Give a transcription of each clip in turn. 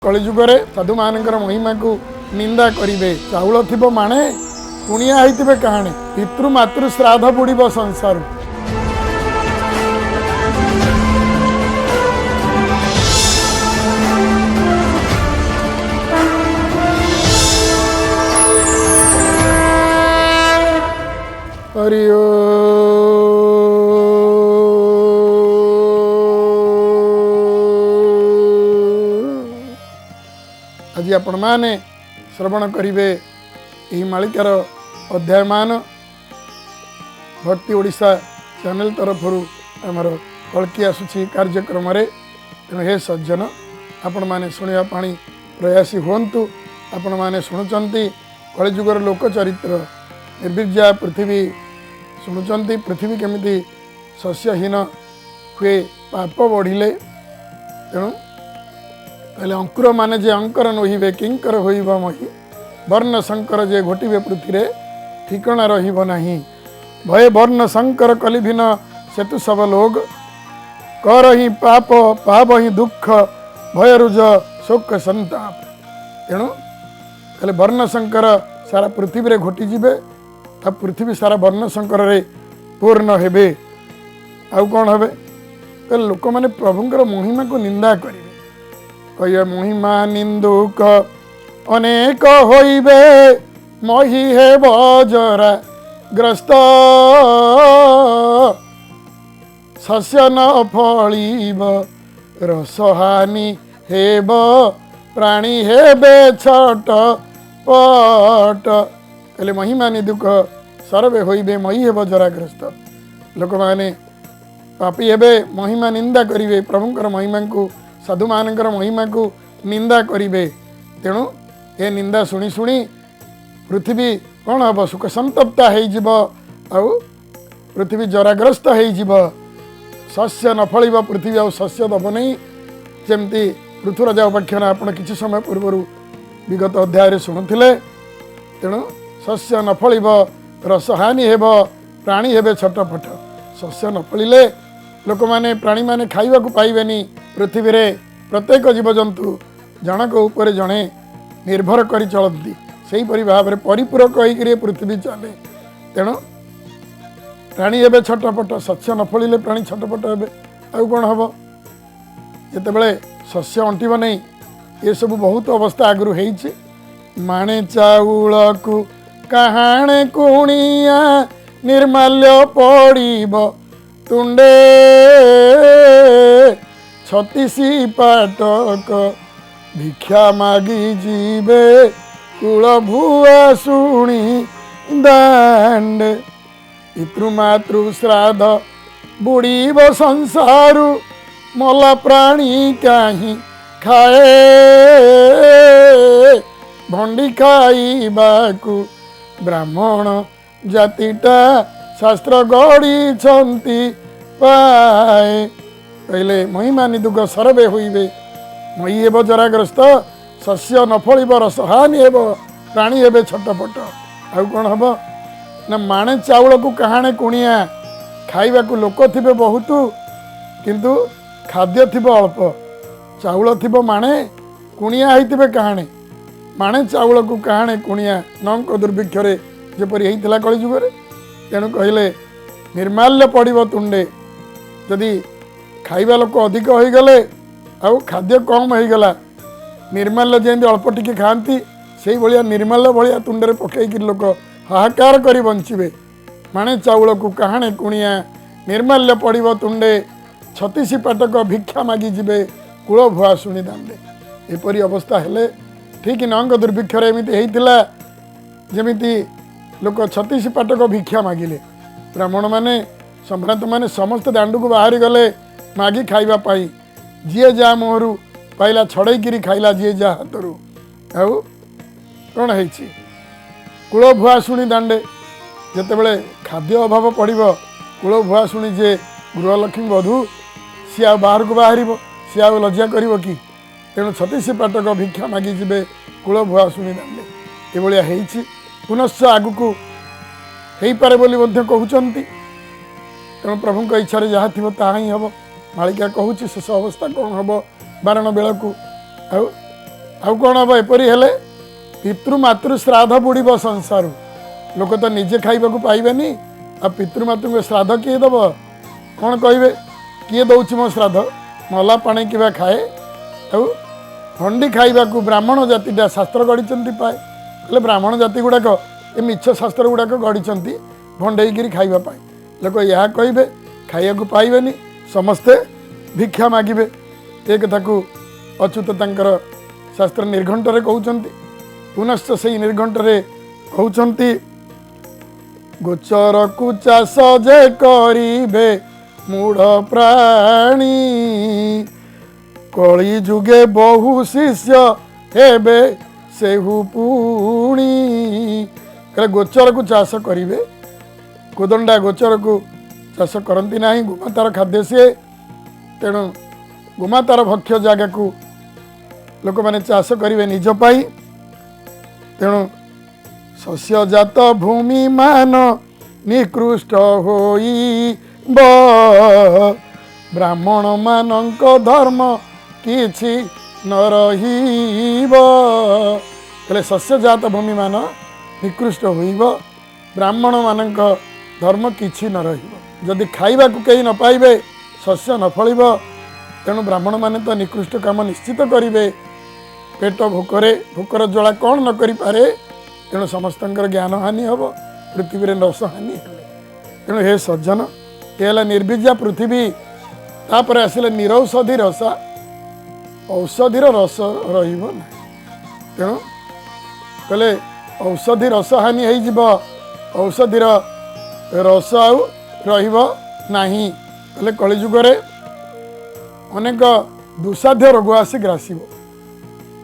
कलिजुगे साधु मान महिमा को निंदा करेंगे चाउल थी माणे कुणिया होते कहानी पितृ मातृ श्राद्ध बुड़ संसार हरि आज आपण माने श्रवण करिवे यही मालिकार अध्याय मान भक्ति ओडिशा चैनल तरफ आमर कल्की आसुची कार्यक्रम रे तेणु हे सज्जन आपण माने शुणा पानी प्रयासी हुंतु आपण माने शुणुचंती कलिजुगर लोक चरित्र निर्विज्ञा पृथ्वी शुणुचंती पृथ्वी केमिति शस्यहीन हुए पाप बढ़िले तेणु पहले अंकुर माने जे अंकर नोहिबे किंकर होइब मही वर्ण शंकर जे घोटिबे पृथ्वी ठिकाना रहिब नाही भय वर्ण शंकर कलिभिन सेतु सब लोग कर ही पाप पाप ही दुख भय रुज शोक संताप तेणु पहले वर्ण शंकर सारा पृथ्वी रे घोटी जिबे आ पृथ्वी सारा वर्ण शंकर रे पूर्ण हेबे आउ कौन हेबे पहले लोक माने प्रभुंकर महिमा को निंदा करिवे कह महिमा निंदुक अनेक होइबे मही हे बजरा ग्रस्त शस्य न फलिब रसहानि हेब प्राणी हेबे छट पट कहले महिमा निंदुक सर्वे होइबे मही हे बजराग्रस्त लोक माने पापी हेबे महिमा निंदा करिवे प्रभुंकर महिमा को साधु मानकर महिमा को निंदा करिवे तेणु ए निंदा शुणी शुणी पृथ्वी कौन हम सुख संतप्ता हो पृथ्वी जराग्रस्त हो शस्य न फल पृथ्वी आ शस्य दब नहीं जमती पृथ्वीराज उपाख्यान आपण किसी समय पूर्व विगत अध्याय शुणुले तेणु शस्य न फल रसहानि हेब प्राणी हेबे छटपट शस्य न फलिले लोक मैंने प्राणी मैंने खाइबा को पाइबेनी पृथ्वी रे प्रत्येक जीवजंतु जनक ऊपर जड़े निर्भर कर चलती से भाव में परिपूरक होकर पृथ्वी चले तेणु प्राणी एवं छटपट शस्य न फलिले प्राणी छटपट हे आउ कौन हम जिते शस्य अंटिब नहीं ये सब बहुत अवस्था आगु हो माणे चाउल को कहाणे कुणिया निर्माल्य पड़ब तुंडे छत्तीसी पाटक भिक्षा मागी जीवे कुल भुआ शुणी दांड पितृमातृ श्राद्ध बुड़ीब संसारु मला प्राणी कहीं खाए भंडी खाइबाकु ब्राह्मण जातिटा शास्त्र गढ़ी छंती पाए कहले महिमा निदुक सर्वे होइबे मही हेब जराग्रस्त शस्य न फलिब रसहानि हेब प्राणी हेबे छटपट आउ कौन हम ना माणे चाउल को कहाणे कुणिया खाइबा को लोक थिबे बहुत किंतु खाद्य थिबे अल्प चाउल थिबे माणे कुणिया होइतिबे कहाणे माणे चाउल को कहाणे कुणिया नंक दुर्भिक्षरे जेपरि हेइतिला कलिजुगरे तेणु कहले निर्माल्य पड़ब तुंडे जदि खाइबा लोक अधिक हो गले आउ खाद्य कम हो गला निर्माल्य जमी अल्प टिके खाती से भाया निर्माल्य भाया तुंडे पकईक लोक हाहाकार कर बंचे माणे चाउल को कहाणे कुणिया निर्माल्य पड़ब तुंडे छत्तीसी पाटक भिक्षा मागी जीवे कूल भुआ शुणी दांडे एपरी अवस्था हेले ठीक नंग दुर्भिक्षर एमती होता जमीती लोक छत्तीसी पाटक भिक्षा मागिले ब्राह्मण माने सम्भ्रांत माने समस्त दांड को बाहरी गले मागी खाइबा पाई जी जा मुहर पाइला छड़ई खाइला जी जा हाथरू आउ कौन है कूल भुआ शुणी दांडे जिते खाद्य अभाव पड़ब कूल भुआ शुणी जे गृहलक्ष्मी बधू सी आ बाहर को बाहर सी आ लज्जा कर कि तेणु छत्तीसी पाटक भिक्षा मागी जीवे कूल भुआ शुणी दांडे ये पुनश्च आगु को हो पारे बोली कहते तेणु प्रभु इच्छा जहाँ थी ता ही हम मालिका कहूँ शेष अवस्था कौन हम बारण बेल को आउ कौन हम एपरी हेले पितृमातृ श्राद्ध बुड़ब संसार लोक तो निजे खाइबा पाइबेनी आ पितृमातृ को श्राद्ध किए दब कौन कहे किए दौर मो श्राद्ध मला पानी किबा खाए आउ हंडी खाइबा ब्राह्मण जातिटा शास्त्र गढ़ी पाए कहले ब्राह्मण जाति गुड़ाक ये मिछ शास्त्र गुड़ाक गढ़ी भंडेकरी खाइबा लोक यह कहे खाइबा पाइबेनी समस्ते भिक्षा मागिबे ए कथा को अच्युत तांकर शास्त्र निर्घंटरे कहउचंती पुनश्च से निर्घंटरे कहउचंती गोचर को चाष जे करिबे मूढ़ प्राणी कली जुगे बहु शिष्य हेबे सेहु पुणी कहले गोचर को चाष करिबे कोदंडा गोचर को चाष करती ना गोमातार खाद्य सी तेणु गोमातार भक्ष्य जगह को लोक मैंने चाष करेंगे निज पाई तेणु शस्यजात भूमि मान निकृष्ट होई ब्राह्मण मानक धर्म किछि न रहिब कहले शस्यजात भूमि मान निकृष्ट होइब ब्राह्मण मानक धर्म किछि न रहिब जदि खाइबा को कहीं न पाइबे शस्य न फलिब तेणु ब्राह्मण माने तो निकृष्ट काम निश्चित करेंगे पेट भोकर ज्वाला कौन न करि पारे तेणु समस्त ज्ञान हानि हम पृथ्वी में रस हानि तेणु हे सज्जन ये निर्बीजा पृथ्वी तापर आसिले निरौषधि रस औषधिर रस रहिब ना तेणु कहले औषधि रस हानि हो औषधिर रस आउ रहिब नाही कहले कलिजुगरे अनेक दुस्साध्य रोग आसी ग्रासीब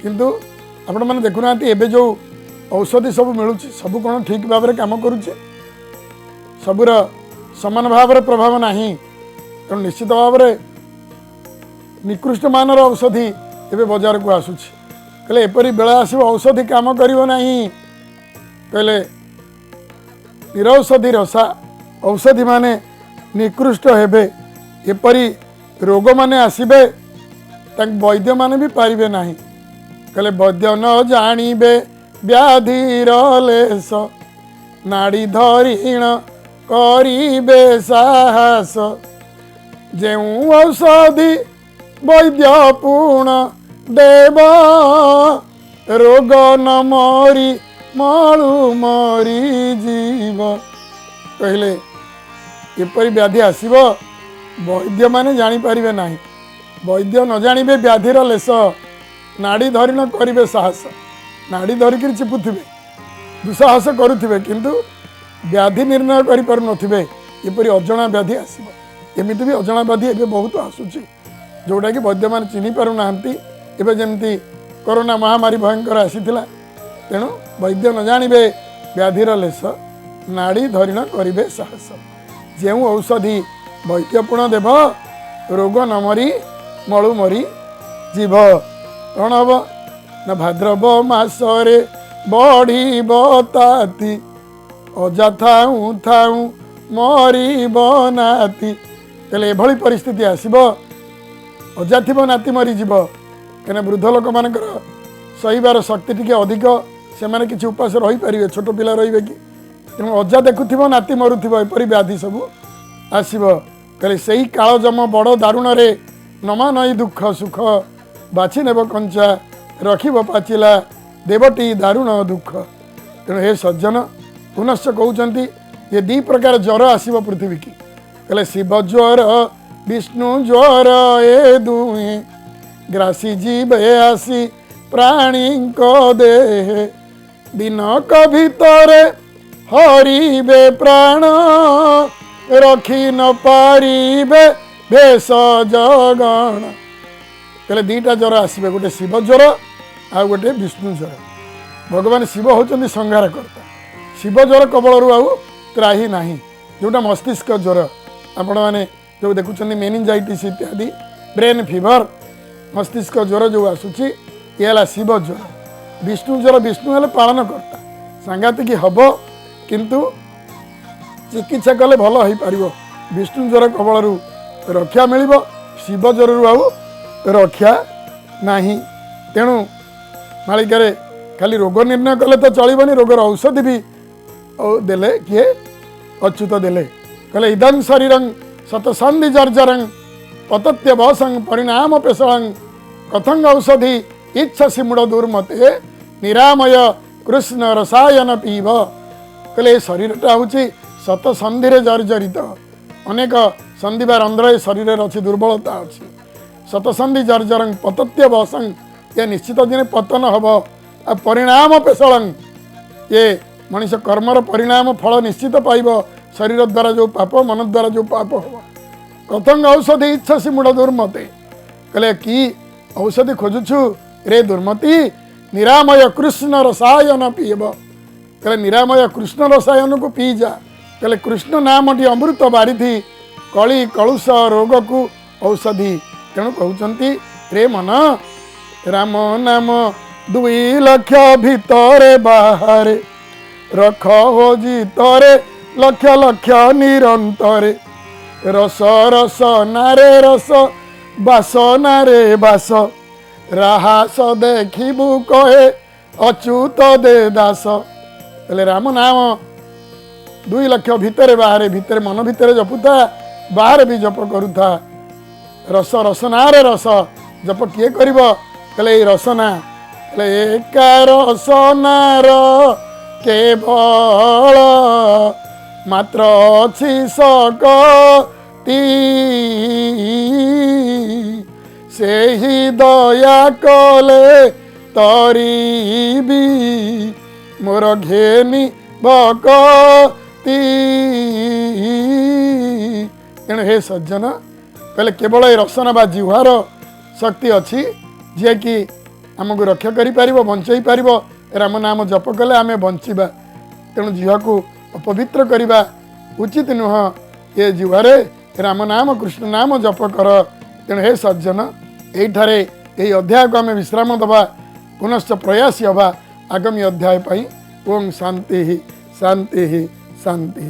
किंतु आपण मैंने देखुना एबे जो औषधि सब मिलूँ सब कौन ठीक भाव में काम करुचे सबूर समान भाव में प्रभाव नाही तेणु निश्चित भाव में निकृष्ट मानर औषधि एबे बाजार को आसुची कहले एपरी बेला आसब औषधि काम करिवो नाही कहले निरौषधि रसा औषधि माने निकृष्ट हेबे एपरी रोग माने आसीबे ताक वैद्य माने भी पारिबे नाही कहले वैद्य न जानिबे व्याधिर लेस नाड़ी धरिण करिबे साहस जेउ औषधि वैद्य पूर्ण देव रोग न मरी मळु मरी जीव कहले एपरी व्याधि आसीब वैद्य माने जानी पारिबे नाही वैद्य न जानिबे व्याधिर लेस नाड़ी धरिण करिबे साहस नाड़ी धरिक चिपुथिबे दुस्साहस करुथिबे किंतु व्याधि निर्णय करि पारु नथिबे एपरी अजणा व्याधि आसीब एमिति भी अजणा व्याधि एबे बहुत आसुची जोटा कि वैद्य मान चिन्ह पारु नाहंती एबे जेमती कोरोना महामारी भयंकर आसीथिला तेणु वैद्य न जानिबे व्याधिर लेस नाड़ी धरिण करिबे साहस जेउ औषधि वैद्य पूर्ण देव रोग न मरी मळु मरी जीव कौन हम न भाद्रव मासरे बढ़ी ताती अजा थाऊ थाऊ मरीब नाती कहले एभली परिस्थिति आसीब अजा थी नाती मरीज कहीं वृद्ध लोक मान सहीबार शक्ति टी अधिक से मैंने किसी उपास रही पारे छोट पिला रे कि तेणु अजा देखुव नाती मरुव एपरी व्याधि सब आसब कहले से ही काल जम बड़ दारुण रे नमा नई दुख सुख बाछि नेब कंचा रखिब पाचिला देवटी दारुण दुख तेणु हे सज्जन पुनश्च कहउचंती ये दी प्रकार ज्वर आसीब पृथ्वी की कहले शिव ज्वर विष्णु ज्वर ए दुहे ग्रासी जीवे आसी प्राणी को देह दिनक भितरे हरिबे प्राण रखी न पारिबे भेष जगण कहले दीटा ज्वर आसबे गोटे शिव ज्वर आ गोटे विष्णु ज्वर भगवान शिव होचंदी संहारकर्ता शिव ज्वर कबल आउ त्राही नाही जोटा मस्तिष्क ज्वर आपण मैंने जो देखुं मेनिंजाइटिस इत्यादि ब्रेन फीवर मस्तिष्क ज्वर जो आसूची ये है शिव ज्वर विष्णु ज्वर विष्णु हेले पालन करता सांघातिक हम किंतु चिकित्सा कले भल हो पार विष्णु ज्वर कबल रक्षा मिल शिव ज्वर आउ रक्षा नाही तेणु ମାଳିକାରେ ଖାଲି ରୋଗ ନିର୍ଣ୍ଣୟ କଲେ ତ ଚଳିବନି, ରୋଗର ଔଷଧି ବି ଦେଲେ କିଏ? ଅଚ୍ୟୁତ ଦେଲେ। କହିଲେ ଇଦଂ ଶରୀରଂ ଶତସନ୍ଧି ଜର୍ଜରଂ ପତତ୍ୟ ବସଂ ପରିଣାମ ପେଶଳଂ କଥଂ ଔଷଧି ଇଚ୍ଛସି ମୂଳ ଦୁର୍ମତେ ନିରାମୟ କୃଷ୍ଣ ରସାୟନ ପିଇବ। କହିଲେ ଏ ଶରୀରଟା ହେଉଛି ଶତସନ୍ଧିରେ ଜର୍ଜରିତ, ଅନେକ ସନ୍ଧି ବା ରନ୍ଧ୍ର ଏ ଶରୀରରେ ଅଛି, ଦୁର୍ବଳତା ଅଛି। ଶତସନ୍ଧି ଜର୍ଜରଂ ପତତ୍ୟ ବସଂ, ଏ ନିଶ୍ଚିତ ଦିନେ ପତନ ହେବ। ଆଉ ପରିଣାମ ପେଶଳଂ, ଏ ମଣିଷ କର୍ମର ପରିଣାମ ଫଳ ନିଶ୍ଚିତ ପାଇବ, ଶରୀର ଦ୍ୱାରା ଯେଉଁ ପାପ, ମନ ଦ୍ୱାରା ଯେଉଁ ପାପ ହେବ। କଥଂ ଔଷଧି ଇଚ୍ଛସି ମୂଳ ଦୁର୍ମତେ, କହିଲେ କି ଔଷଧି ଖୋଜୁଛୁ ରେ ଦୁର୍ମତି? ନିରାମୟ କୃଷ୍ଣ ରସାୟନ ପିଇବ। କହିଲେ ନିରାମୟ କୃଷ୍ଣ ରସାୟନକୁ ପିଇଯା। କହିଲେ କୃଷ୍ଣ ନାମଟି ଅମୃତ ବାରିଧି, କଳି କଳୁଷ ରୋଗକୁ ଔଷଧି। ତେଣୁ କହୁଛନ୍ତି ରେ ମନ, ରାମ ନାମ 2 ଲକ୍ଷ ଭିତରେ ବାହାରେ, ରଖ ହୋଜି ତରେ ଲକ୍ଷ ଲକ୍ଷ ନିରନ୍ତରେ, ରସ ରସ ନାରେ ରସ, ବାସ ନାରେ ବାସ, ରାହାସ ଦେଖିବୁ କହେ ଅଚ୍ୟୁତ ଦେ ଦାସ। କହିଲେ ରାମ ନାମ 2 ଲକ୍ଷ ଭିତରେ ବାହାରେ, ଭିତରେ ମନ ଭିତରେ ଜପୁଥା, ବାହାରେ ବି ଜପ କରୁଥା। ରସ ରସନାରେ ରସ, ଜପ କିଏ କରିବ? କହିଲେ ଏଇ ରସନା। କହିଲେ ଏକା ରସନାର କେବଳ ମାତ୍ର ଅଛି ଶକ୍ତି, ସେହି ଦୟା କଲେ ତରିବି ମୋର ଘେନି ଭକ୍ତି। ତେଣୁ ହେ ସଜ୍ଜନ, କହିଲେ କେବଳ ଏ ରସନା ବା ଜିହ୍ୱାର ଶକ୍ତି ଅଛି, ଯିଏକି ଆମକୁ ରକ୍ଷା କରିପାରିବ, ବଞ୍ଚେଇ ପାରିବ। ରାମ ନାମ ଜପ କଲେ ଆମେ ବଞ୍ଚିବା। ତେଣୁ ଜିହ୍ୱାକୁ ଅପବିତ୍ର କରିବା ଉଚିତ ନୁହଁ। ଏ ଜିହ୍ୱାରେ ରାମ ନାମ କୃଷ୍ଣ ନାମ ଜପ କର। ତେଣୁ ହେ ସଜ୍ଜନ, ଏଇଠାରେ ଏହି ଅଧ୍ୟାୟକୁ ଆମେ ବିଶ୍ରାମ ଦେବା, ପୁନଶ୍ଚ ପ୍ରୟାସୀ ହେବା ଆଗାମୀ ଅଧ୍ୟାୟ ପାଇଁ। ଓಂ ଶାନ୍ତି ଶାନ୍ତି ଶାନ୍ତି।